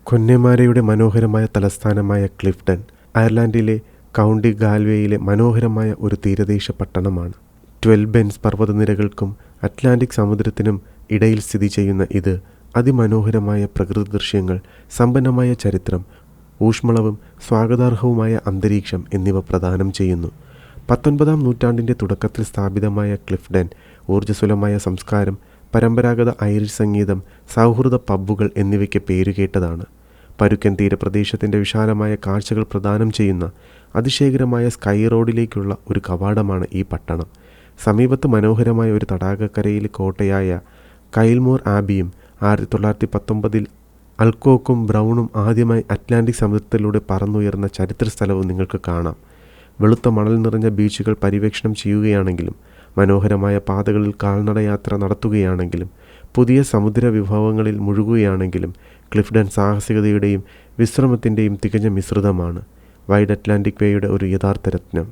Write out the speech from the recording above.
കൊന്നേമാരയുടെ മനോഹരമായ തലസ്ഥാനമായ ക്ലിഫ്ടൺ അയർലൻഡിലെ കൗണ്ടി ഗാൽവേയിലെ മനോഹരമായ ഒരു തീരദേശ പട്ടണമാണ്. 12 ബെൻസ് പർവ്വതനിരകൾക്കും അറ്റ്ലാന്റിക് സമുദ്രത്തിനും ഇടയിൽ സ്ഥിതി ചെയ്യുന്ന ഇത് അതിമനോഹരമായ പ്രകൃതി ദൃശ്യങ്ങൾ, സമ്പന്നമായ ചരിത്രം, ഊഷ്മളവും സ്വാഗതാർഹവുമായ അന്തരീക്ഷം എന്നിവ പ്രദാനം ചെയ്യുന്നു. 19-ാം നൂറ്റാണ്ടിൻ്റെ തുടക്കത്തിൽ സ്ഥാപിതമായ ക്ലിഫ്ടൺ ഊർജ്ജസ്വലമായ സംസ്കാരം, പരമ്പരാഗത ഐറിഷ് സംഗീതം, സൗഹൃദ പബ്ബുകൾ എന്നിവയ്ക്ക് പേരുകേട്ടതാണ്. പരുക്കൻ തീരപ്രദേശത്തിൻ്റെ വിശാലമായ കാഴ്ചകൾ പ്രദാനം ചെയ്യുന്ന അതിശയകരമായ സ്കൈ റോഡിലേക്കുള്ള ഒരു കവാടമാണ് ഈ പട്ടണം. സമീപത്ത് മനോഹരമായ ഒരു തടാകക്കരയിലെ കോട്ടയായ കൈൽമോർ ആബിയും 1919-ൽ അൽക്കോക്കും ബ്രൗണും ആദ്യമായി അറ്റ്ലാന്റിക് സമുദ്രത്തിലൂടെ പറന്നുയർന്ന ചരിത്ര സ്ഥലവും നിങ്ങൾക്ക് കാണാം. വെളുത്ത മണൽ നിറഞ്ഞ ബീച്ചുകൾ പര്യവേക്ഷണം ചെയ്യുകയാണെങ്കിലും, മനോഹരമായ പാതകളിൽ കാൽനടയാത്ര നടത്തുകയാണെങ്കിലും, പുതിയ സമുദ്ര വിഭവങ്ങളിൽ മുഴുകുകയാണെങ്കിലും, ക്ലിഫ്ടൺ സാഹസികതയുടെയും വിശ്രമത്തിൻ്റെയും തികഞ്ഞ മിശ്രിതമാണ്. വൈഡ് അറ്റ്ലാന്റിക് വേയുടെ ഒരു യഥാർത്ഥ രത്നം.